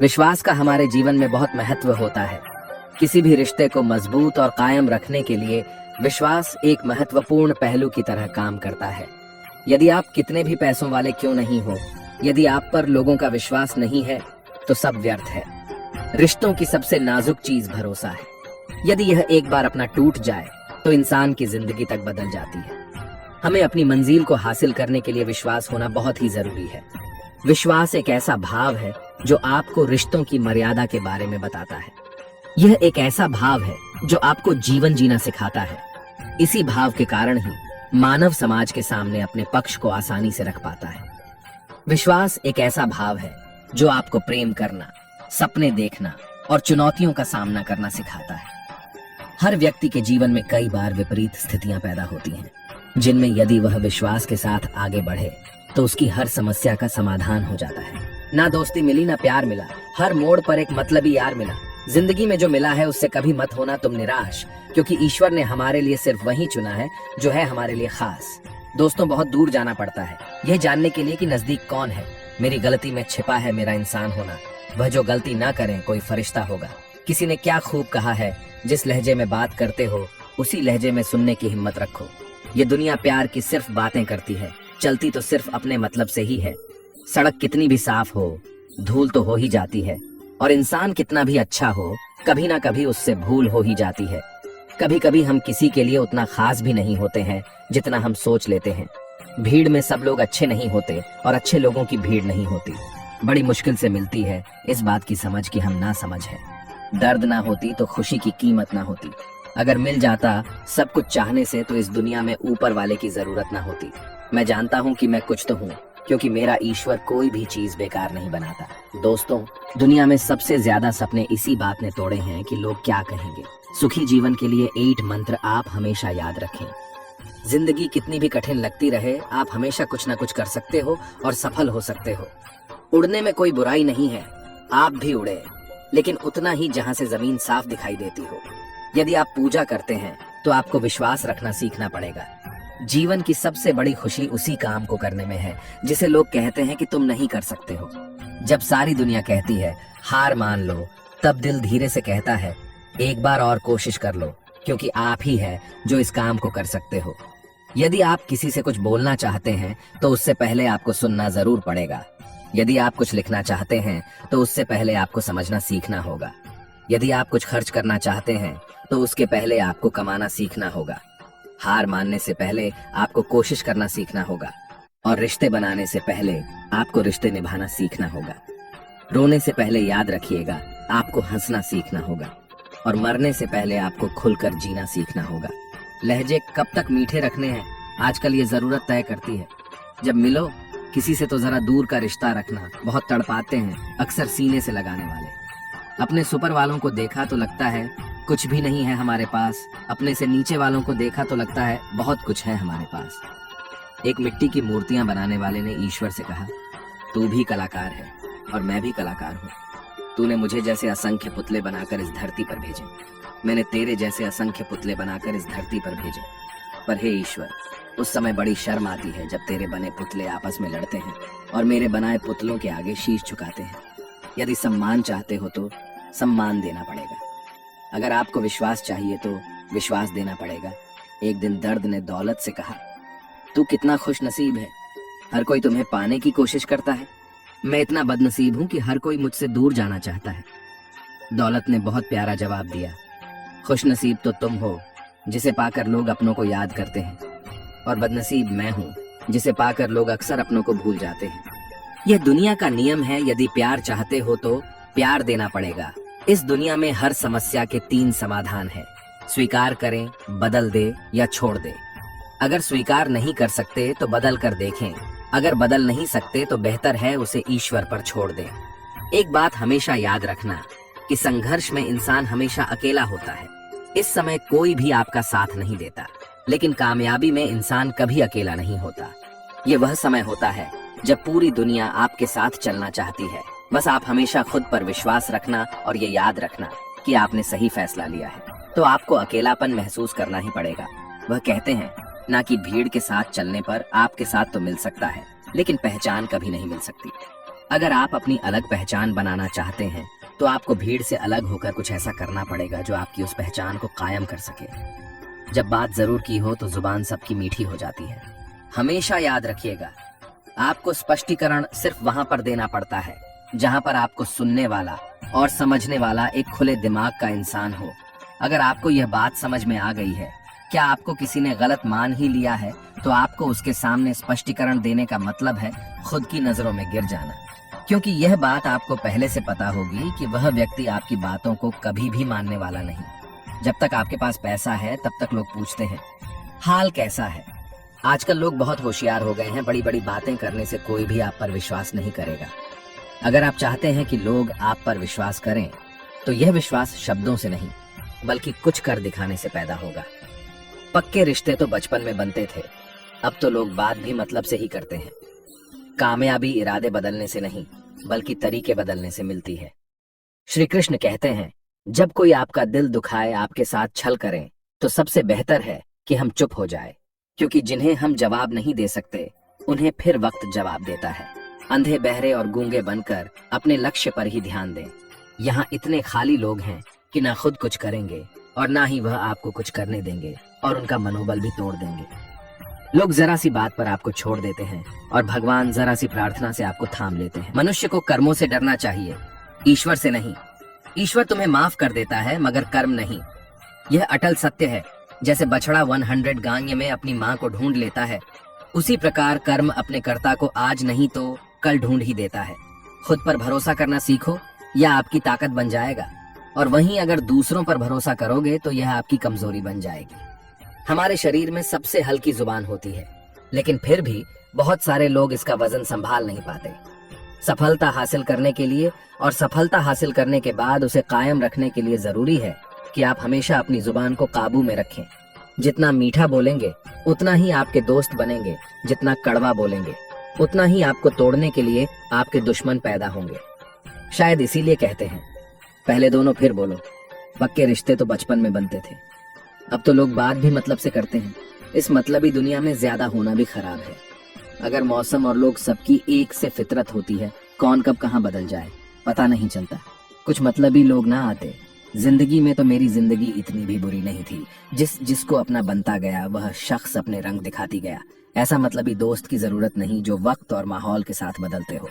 विश्वास का हमारे जीवन में बहुत महत्व होता है। किसी भी रिश्ते को मजबूत और कायम रखने के लिए विश्वास एक महत्वपूर्ण पहलू की तरह काम करता है। यदि आप कितने भी पैसों वाले क्यों नहीं हो, यदि आप पर लोगों का विश्वास नहीं है तो सब व्यर्थ है। रिश्तों की सबसे नाजुक चीज भरोसा है। यदि यह एक बार अपना टूट जाए तो इंसान की जिंदगी तक बदल जाती है। हमें अपनी मंजिल को हासिल करने के लिए विश्वास होना बहुत ही जरूरी है। विश्वास एक ऐसा भाव है जो आपको रिश्तों की मर्यादा के बारे में बताता है। यह एक ऐसा भाव है जो आपको जीवन जीना सिखाता है। इसी भाव के कारण ही मानव समाज के सामने अपने पक्ष को आसानी से रख पाता है। विश्वास एक ऐसा भाव है जो आपको प्रेम करना, सपने देखना और चुनौतियों का सामना करना सिखाता है। हर व्यक्ति के जीवन में कई बार विपरीत स्थितियां पैदा होती हैं, जिनमें यदि वह विश्वास के साथ आगे बढ़े तो उसकी हर समस्या का समाधान हो जाता है। ना दोस्ती मिली ना प्यार मिला, हर मोड़ पर एक मतलबी यार मिला। जिंदगी में जो मिला है उससे कभी मत होना तुम निराश, क्योंकि ईश्वर ने हमारे लिए सिर्फ वही चुना है जो है हमारे लिए खास। दोस्तों, बहुत दूर जाना पड़ता है यह जानने के लिए कि नजदीक कौन है। मेरी गलती में छिपा है मेरा इंसान होना। वह जो गलती ना करे कोई फरिश्ता होगा। किसी ने क्या खूब कहा है, जिस लहजे में बात करते हो उसी लहजे में सुनने की हिम्मत रखो। ये दुनिया प्यार की सिर्फ बातें करती है, चलती तो सिर्फ अपने मतलब से ही है। सड़क कितनी भी साफ हो, धूल तो हो ही जाती है, और इंसान कितना भी अच्छा हो, कभी ना कभी उससे भूल हो ही जाती है। कभी कभी हम किसी के लिए उतना खास भी नहीं होते हैं जितना हम सोच लेते हैं। भीड़ में सब लोग अच्छे नहीं होते और अच्छे लोगों की भीड़ नहीं होती। बड़ी मुश्किल से मिलती है इस बात की समझ कि हम ना समझ है। दर्द ना होती तो खुशी की कीमत ना होती। अगर मिल जाता सब कुछ चाहने से तो इस दुनिया में ऊपर वाले की जरूरत ना होती। मैं जानता हूँ कि मैं कुछ तो हूँ, क्योंकि मेरा ईश्वर कोई भी चीज बेकार नहीं बनाता। दोस्तों, दुनिया में सबसे ज्यादा सपने इसी बात ने तोड़े हैं कि लोग क्या कहेंगे। सुखी जीवन के लिए 8 मंत्र आप हमेशा याद रखें। जिंदगी कितनी भी कठिन लगती रहे, आप हमेशा कुछ ना कुछ कर सकते हो और सफल हो सकते हो। उड़ने में कोई बुराई नहीं है, आप भी उड़े, लेकिन उतना ही जहां से जमीन साफ दिखाई देती हो। यदि आप पूजा करते हैं तो आपको विश्वास रखना सीखना पड़ेगा। जीवन की सबसे बड़ी खुशी उसी काम को करने में है जिसे लोग कहते हैं कि तुम नहीं कर सकते हो। जब सारी दुनिया कहती है हार मान लो, तब दिल धीरे से कहता है एक बार और कोशिश कर लो, क्योंकि आप ही है जो इस काम को कर सकते हो। यदि आप किसी से कुछ बोलना चाहते हैं तो उससे पहले आपको सुनना जरूर पड़ेगा। यदि आप कुछ लिखना चाहते हैं तो उससे पहले आपको समझना सीखना होगा। यदि आप कुछ खर्च करना चाहते हैं तो उसके पहले आपको कमाना सीखना होगा। हार मानने से पहले आपको कोशिश करना सीखना होगा, और रिश्ते बनाने से पहले आपको रिश्ते निभाना सीखना होगा। रोने से पहले याद रखिएगा आपको हंसना सीखना होगा, और मरने से पहले आपको खुलकर जीना सीखना होगा। लहजे कब तक मीठे रखने हैं, आजकल ये जरूरत तय करती है। जब मिलो किसी से तो जरा दूर का रिश्ता रखना। बहुत तड़पाते हैं अक्सर सीने से लगाने वाले। अपने सुपर वालों को देखा तो लगता है कुछ भी नहीं है हमारे पास। अपने से नीचे वालों को देखा तो लगता है बहुत कुछ है हमारे पास। एक मिट्टी की मूर्तियां बनाने वाले ने ईश्वर से कहा, तू भी कलाकार है और मैं भी कलाकार हूँ। तूने मुझे जैसे असंख्य पुतले बनाकर इस धरती पर भेजे, मैंने तेरे जैसे असंख्य पुतले बनाकर इस धरती पर भेजे। पर हे ईश्वर, उस समय बड़ी शर्म आती है जब तेरे बने पुतले आपस में लड़ते हैं और मेरे बनाए पुतलों के आगे शीश झुकाते हैं। यदि सम्मान चाहते हो तो सम्मान देना पड़ेगा। अगर आपको विश्वास चाहिए तो विश्वास देना पड़ेगा। एक दिन दर्द ने दौलत से कहा, तू कितना खुश नसीब है, हर कोई तुम्हें पाने की कोशिश करता है। मैं इतना बदनसीब हूं कि हर कोई मुझसे दूर जाना चाहता है। दौलत ने बहुत प्यारा जवाब दिया, खुश नसीब तो तुम हो जिसे पाकर लोग अपनों को याद करते हैं, और बदनसीब मैं हूँ जिसे पाकर लोग अक्सर अपनों को भूल जाते हैं। यह दुनिया का नियम है, यदि प्यार चाहते हो तो प्यार देना पड़ेगा। इस दुनिया में हर समस्या के 3 समाधान हैं, स्वीकार करें, बदल दे या छोड़ दे। अगर स्वीकार नहीं कर सकते तो बदल कर देखें, अगर बदल नहीं सकते तो बेहतर है उसे ईश्वर पर छोड़ दें। एक बात हमेशा याद रखना कि संघर्ष में इंसान हमेशा अकेला होता है। इस समय कोई भी आपका साथ नहीं देता, लेकिन कामयाबी में इंसान कभी अकेला नहीं होता। ये वह समय होता है जब पूरी दुनिया आपके साथ चलना चाहती है। बस आप हमेशा खुद पर विश्वास रखना और ये याद रखना कि आपने सही फैसला लिया है। तो आपको अकेलापन महसूस करना ही पड़ेगा। वह कहते हैं ना कि भीड़ के साथ चलने पर आपके साथ तो मिल सकता है, लेकिन पहचान कभी नहीं मिल सकती। अगर आप अपनी अलग पहचान बनाना चाहते हैं तो आपको भीड़ से अलग होकर कुछ ऐसा करना पड़ेगा जो आपकी उस पहचान को कायम कर सके। जब बात जरूर की हो तो जुबान सबकी मीठी हो जाती है। हमेशा याद रखिएगा, आपको स्पष्टीकरण सिर्फ वहां पर देना पड़ता है जहां पर आपको सुनने वाला और समझने वाला एक खुले दिमाग का इंसान हो। अगर आपको यह बात समझ में आ गई है, क्या आपको किसी ने गलत मान ही लिया है, तो आपको उसके सामने स्पष्टीकरण देने का मतलब है खुद की नजरों में गिर जाना, क्योंकि यह बात आपको पहले से पता होगी कि वह व्यक्ति आपकी बातों को कभी भी मानने वाला नहीं। जब तक आपके पास पैसा है तब तक लोग पूछते हैं हाल कैसा है। आजकल लोग बहुत होशियार हो गए हैं, बड़ी बड़ी बातें करने से कोई भी आप पर विश्वास नहीं करेगा। अगर आप चाहते हैं कि लोग आप पर विश्वास करें तो यह विश्वास शब्दों से नहीं बल्कि कुछ कर दिखाने से पैदा होगा। पक्के रिश्ते तो बचपन में बनते थे, अब तो लोग बात भी मतलब से ही करते हैं। कामयाबी इरादे बदलने से नहीं बल्कि तरीके बदलने से मिलती है। श्री कृष्ण कहते हैं, जब कोई आपका दिल दुखाए, आपके साथ छल करें, तो सबसे बेहतर है कि हम चुप हो जाए, क्योंकि जिन्हें हम जवाब नहीं दे सकते उन्हें फिर वक्त जवाब देता है। अंधे बहरे और गूंगे बनकर अपने लक्ष्य पर ही ध्यान दें। यहाँ इतने खाली लोग हैं कि ना खुद कुछ करेंगे और ना ही वह आपको कुछ करने देंगे और उनका मनोबल भी तोड़ देंगे। लोग जरा सी बात पर आपको छोड़ देते हैं और भगवान जरा सी प्रार्थना से आपको थाम लेते हैं। मनुष्य को कर्मों से डरना चाहिए, ईश्वर से नहीं। ईश्वर तुम्हें माफ कर देता है मगर कर्म नहीं। यह अटल सत्य है। जैसे बछड़ा 100 गांगे में अपनी माँ को ढूंढ लेता है, उसी प्रकार कर्म अपने कर्ता को आज नहीं तो कल ढूंढ ही देता है। खुद पर भरोसा करना सीखो, यह आपकी ताकत बन जाएगा, और वहीं अगर दूसरों पर भरोसा करोगे तो यह आपकी कमजोरी बन जाएगी। हमारे शरीर में सबसे हल्की जुबान होती है, लेकिन फिर भी बहुत सारे लोग इसका वजन संभाल नहीं पाते। सफलता हासिल करने के लिए और सफलता हासिल करने के बाद उसे कायम रखने के लिए जरूरी है कि आप हमेशा अपनी जुबान को काबू में रखें। जितना मीठा बोलेंगे उतना ही आपके दोस्त बनेंगे, जितना कड़वा बोलेंगे उतना ही आपको तोड़ने के लिए आपके दुश्मन पैदा होंगे। शायद इसीलिए कहते हैं, पहले दोनों फिर बोलो। पक्के रिश्ते तो बचपन में बनते थे, अब तो लोग बात भी मतलब से करते हैं। इस मतलबी दुनिया में ज्यादा होना भी खराब है। अगर मौसम और लोग सबकी एक से फितरत होती है, कौन कब कहाँ बदल जाए पता नहीं चलता। कुछ मतलबी लोग ना आते। जिंदगी में तो मेरी जिंदगी इतनी भी बुरी नहीं थी। जिसको अपना बनता गया वह शख्स अपने रंग दिखाती गया। ऐसा मतलबी दोस्त की जरूरत नहीं जो वक्त और माहौल के साथ बदलते हो।